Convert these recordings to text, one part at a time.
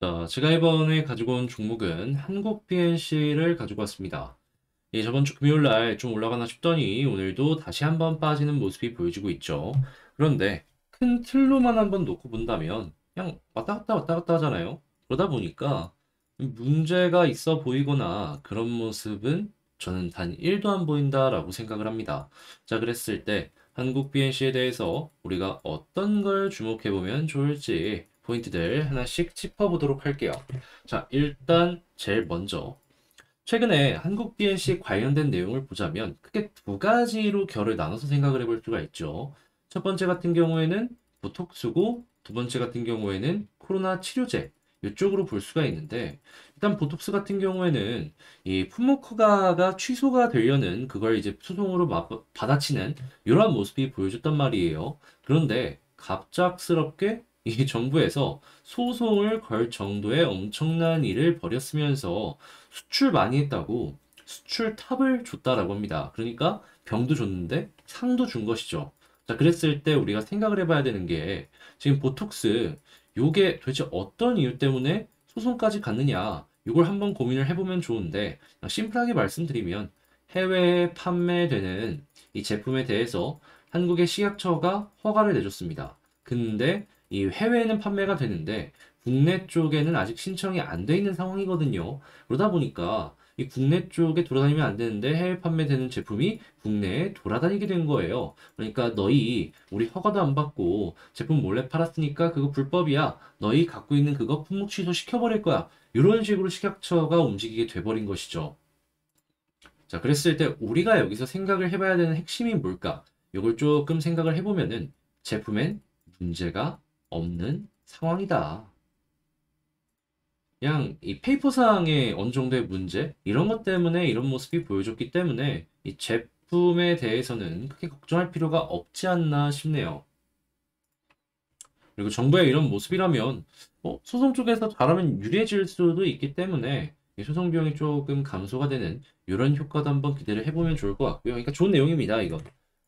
자, 제가 이번에 가지고 온 종목은 한국 PNC를 가지고 왔습니다. 저번 주 금요일 날 좀 올라가나 싶더니 오늘도 다시 한번 빠지는 모습이 보여지고 있죠. 그런데 큰 틀로만 한번 놓고 본다면 그냥 왔다 갔다 왔다 갔다 하잖아요. 그러다 보니까 문제가 있어 보이거나 그런 모습은 저는 단 1도 안 보인다라고 생각을 합니다. 자, 그랬을 때 한국 BNC에 대해서 우리가 어떤 걸 주목해 보면 좋을지 포인트들 하나씩 짚어보도록 할게요. 자, 일단 제일 먼저 최근에 한국 BNC 관련된 내용을 보자면 크게 두 가지로 결을 나눠서 생각을 해볼 수가 있죠. 첫 번째 같은 경우에는 보톡스고 두 번째 같은 경우에는 코로나 치료제 이쪽으로 볼 수가 있는데 일단 보톡스 같은 경우에는 이 품목 허가가 취소가 되려는 그걸 이제 소송으로 받아치는 이러한 모습이 보여줬단 말이에요. 그런데 갑작스럽게 이 정부에서 소송을 걸 정도의 엄청난 일을 벌였으면서 수출 많이 했다고 수출 탑을 줬다라고 합니다. 그러니까 병도 줬는데 상도 준 것이죠. 자, 그랬을 때 우리가 생각을 해봐야 되는 게 지금 보톡스 요게 도대체 어떤 이유 때문에 소송까지 갔느냐 이걸 한번 고민을 해보면 좋은데 그냥 심플하게 말씀드리면 해외에 판매되는 이 제품에 대해서 한국의 식약처가 허가를 내줬습니다. 근데 이 해외에는 판매가 되는데 국내 쪽에는 아직 신청이 안 돼 있는 상황이거든요. 그러다 보니까 이 국내 쪽에 돌아다니면 안 되는데 해외 판매되는 제품이 국내에 돌아다니게 된 거예요. 그러니까 너희 우리 허가도 안 받고 제품 몰래 팔았으니까 그거 불법이야. 너희 갖고 있는 그거 품목 취소 시켜버릴 거야. 이런 식으로 식약처가 움직이게 돼버린 것이죠. 자, 그랬을 때 우리가 여기서 생각을 해봐야 되는 핵심이 뭘까? 이걸 조금 생각을 해보면은 제품엔 문제가 없는 상황이다. 그냥 이 페이퍼상의 어느 정도의 문제 이런 것 때문에 이런 모습이 보여줬기 때문에 이 제품에 대해서는 크게 걱정할 필요가 없지 않나 싶네요. 그리고 정부의 이런 모습이라면 소송 쪽에서 잘하면 유리해질 수도 있기 때문에 이 소송 비용이 조금 감소가 되는 이런 효과도 한번 기대를 해보면 좋을 것 같고요. 그러니까 좋은 내용입니다, 이거.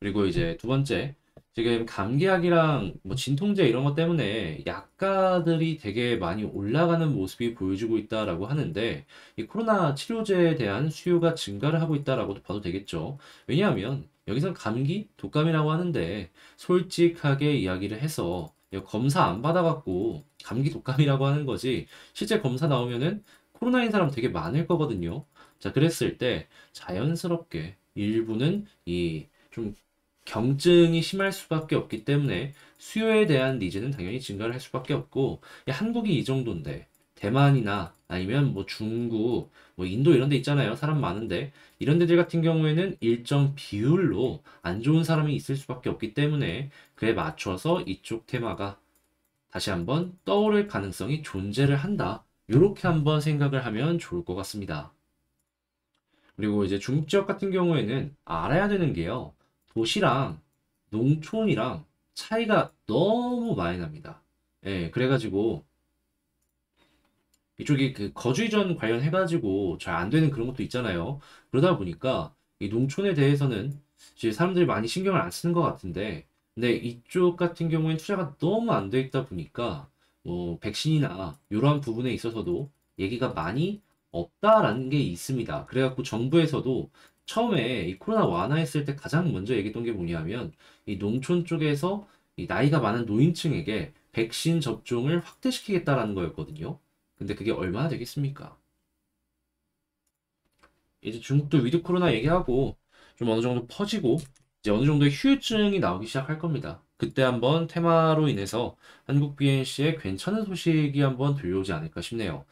그리고 이제 두 번째, 지금 감기약이랑 뭐 진통제 이런 것 때문에 약가들이 되게 많이 올라가는 모습이 보여지고 있다라고 하는데 이 코로나 치료제에 대한 수요가 증가를 하고 있다라고도 봐도 되겠죠. 왜냐하면 여기선 감기, 독감이라고 하는데 솔직하게 이야기를 해서 이거 검사 안 받아갖고 감기 독감이라고 하는 거지 실제 검사 나오면은 코로나인 사람 되게 많을 거거든요. 자, 그랬을 때 자연스럽게 일부는 이 좀 경증이 심할 수밖에 없기 때문에 수요에 대한 니즈는 당연히 증가를 할 수밖에 없고 야, 한국이 이 정도인데 대만이나 아니면 뭐 중국, 뭐 인도 이런 데 있잖아요. 사람 많은데 이런 데들 같은 경우에는 일정 비율로 안 좋은 사람이 있을 수밖에 없기 때문에 그에 맞춰서 이쪽 테마가 다시 한번 떠오를 가능성이 존재를 한다. 이렇게 한번 생각을 하면 좋을 것 같습니다. 그리고 이제 중국 지역 같은 경우에는 알아야 되는 게요. 도시랑 농촌이랑 차이가 너무 많이 납니다. 예, 그래가지고 이쪽이 그 거주 이전 관련해가지고 잘 안 되는 그런 것도 있잖아요. 그러다 보니까 이 농촌에 대해서는 이제 사람들이 많이 신경을 안 쓰는 것 같은데, 근데 이쪽 같은 경우엔 투자가 너무 안 돼 있다 보니까 뭐 백신이나 이러한 부분에 있어서도 얘기가 많이 없다라는 게 있습니다. 그래갖고 정부에서도 처음에 이 코로나 완화했을 때 가장 먼저 얘기했던 게 뭐냐면 이 농촌 쪽에서 이 나이가 많은 노인층에게 백신 접종을 확대시키겠다라는 거였거든요. 근데 그게 얼마나 되겠습니까? 이제 중국도 위드 코로나 얘기하고 좀 어느 정도 퍼지고 이제 어느 정도의 후유증이 나오기 시작할 겁니다. 그때 한번 테마로 인해서 한국 BNC에 괜찮은 소식이 한번 들려오지 않을까 싶네요.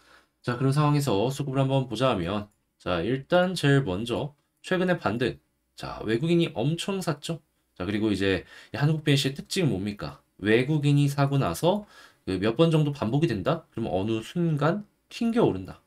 자, 그런 상황에서 수급을 한번 보자 하면 자, 일단 제일 먼저 최근의 반등. 자, 외국인이 엄청 샀죠? 자, 그리고 이제 이 한국 BNC의 특징은 뭡니까? 외국인이 사고 나서 그 몇 번 정도 반복이 된다? 그러면 어느 순간 튕겨 오른다.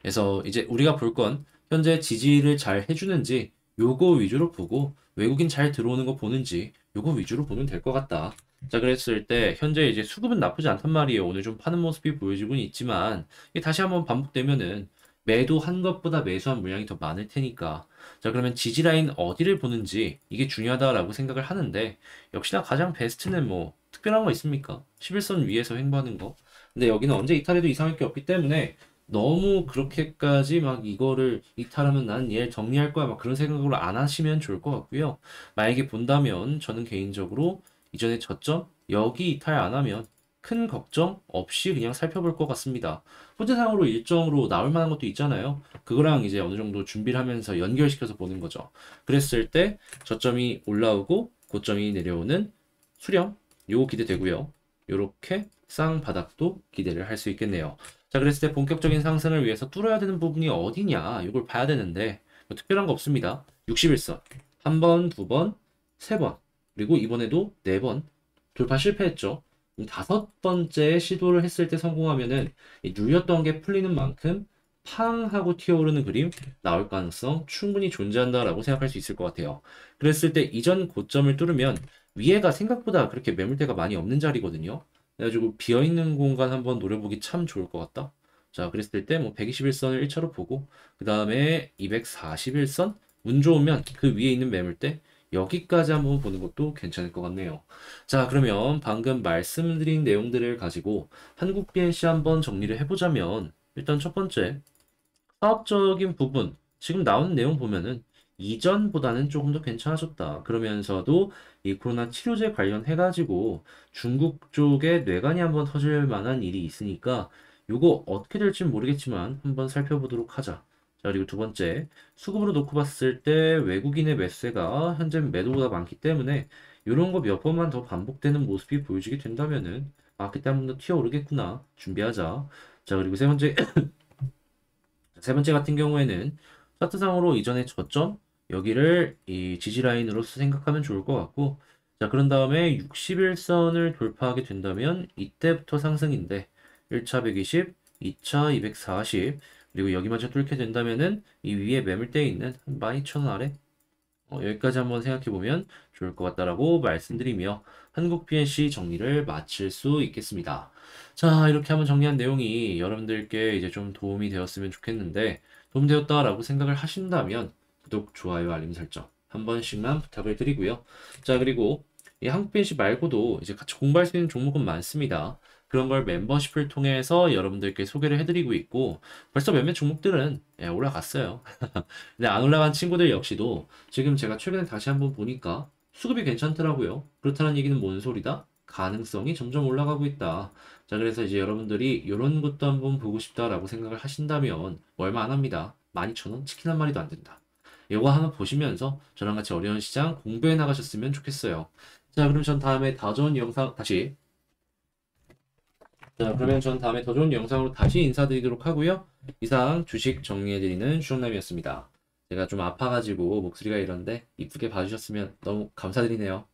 그래서 이제 우리가 볼 건 현재 지지를 잘 해주는지 요거 위주로 보고 외국인 잘 들어오는 거 보는지 요거 위주로 보면 될 것 같다. 자, 그랬을 때 현재 이제 수급은 나쁘지 않단 말이에요. 오늘 좀 파는 모습이 보여지고는 있지만 이게 다시 한번 반복되면은 매도한 것보다 매수한 물량이 더 많을 테니까. 자, 그러면 지지 라인 어디를 보는지 이게 중요하다라고 생각을 하는데 역시나 가장 베스트는 뭐 특별한 거 있습니까? 11선 위에서 횡보하는 거. 근데 여기는 언제 이탈해도 이상할 게 없기 때문에 너무 그렇게까지 막 이거를 이탈하면 난 얘를 정리할 거야 막 그런 생각으로 안 하시면 좋을 것 같고요. 만약에 본다면 저는 개인적으로 이전에 저점 여기 이탈 안 하면 큰 걱정 없이 그냥 살펴볼 것 같습니다. 호재상으로 일정으로 나올 만한 것도 있잖아요. 그거랑 이제 어느 정도 준비를 하면서 연결시켜서 보는 거죠. 그랬을 때 저점이 올라오고 고점이 내려오는 수렴 요거 기대되고요. 요렇게 쌍바닥도 기대를 할 수 있겠네요. 자, 그랬을 때 본격적인 상승을 위해서 뚫어야 되는 부분이 어디냐 이걸 봐야 되는데 뭐 특별한 거 없습니다. 61선 한 번, 두 번, 세 번 그리고 이번에도 네 번 돌파 실패했죠. 다섯 번째 시도를 했을 때 성공하면은 이 눌렸던 게 풀리는 만큼 팡 하고 튀어오르는 그림 나올 가능성 충분히 존재한다라고 생각할 수 있을 것 같아요. 그랬을 때 이전 고점을 뚫으면 위에가 생각보다 그렇게 매물대가 많이 없는 자리거든요. 그래가지고 비어있는 공간 한번 노려보기 참 좋을 것 같다. 자, 그랬을 때 뭐 121선을 1차로 보고 그 다음에 241선 운 좋으면 그 위에 있는 매물대 여기까지 한번 보는 것도 괜찮을 것 같네요. 자, 그러면 방금 말씀드린 내용들을 가지고 한국 BNC 한번 정리를 해보자면 일단 첫 번째 사업적인 부분 지금 나오는 내용 보면은 이전보다는 조금 더 괜찮아졌다. 그러면서도 이 코로나 치료제 관련해가지고 중국 쪽에 뇌관이 한번 터질 만한 일이 있으니까 요거 어떻게 될지 모르겠지만 한번 살펴보도록 하자. 자, 그리고 두 번째, 수급으로 놓고 봤을 때 외국인의 매수세가 현재 매도보다 많기 때문에 이런 거 몇 번만 더 반복되는 모습이 보여지게 된다면은 아, 그때 한 번 더 튀어오르겠구나. 준비하자. 자, 그리고 세 번째 같은 경우에는 차트상으로 이전에 저점 여기를 이 지지 라인으로서 생각하면 좋을 것 같고 자 그런 다음에 61선을 돌파하게 된다면 이때부터 상승인데 1차 120, 2차 240 그리고 여기마저 뚫게 된다면은 이 위에 매물대에 있는 12,000원 아래 여기까지 한번 생각해 보면 좋을 것 같다라고 말씀드리며 한국 PNC 정리를 마칠 수 있겠습니다. 자, 이렇게 한번 정리한 내용이 여러분들께 이제 좀 도움이 되었으면 좋겠는데 도움되었다라고 생각을 하신다면 구독, 좋아요, 알림 설정 한 번씩만 부탁을 드리고요. 자, 그리고 이 한국 PNC 말고도 이제 같이 공부할 수 있는 종목은 많습니다. 그런 걸 멤버십을 통해서 여러분들께 소개를 해드리고 있고 벌써 몇몇 종목들은 올라갔어요. 근데 안 올라간 친구들 역시도 지금 제가 최근에 다시 한번 보니까 수급이 괜찮더라고요. 그렇다는 얘기는 뭔 소리다? 가능성이 점점 올라가고 있다. 자, 그래서 이제 여러분들이 이런 것도 한번 보고 싶다라고 생각을 하신다면 얼마 안 합니다. 12,000원 치킨 한 마리도 안 된다. 이거 하나 보시면서 저랑 같이 어려운 시장 공부해 나가셨으면 좋겠어요. 자, 그럼 전 다음에 더 좋은 영상 다시 자, 그러면 전 다음에 더 좋은 영상으로 다시 인사드리도록 하고요. 이상 주식 정리해드리는 주정남이었습니다. 제가 좀 아파가지고 목소리가 이런데 이쁘게 봐주셨으면 너무 감사드리네요.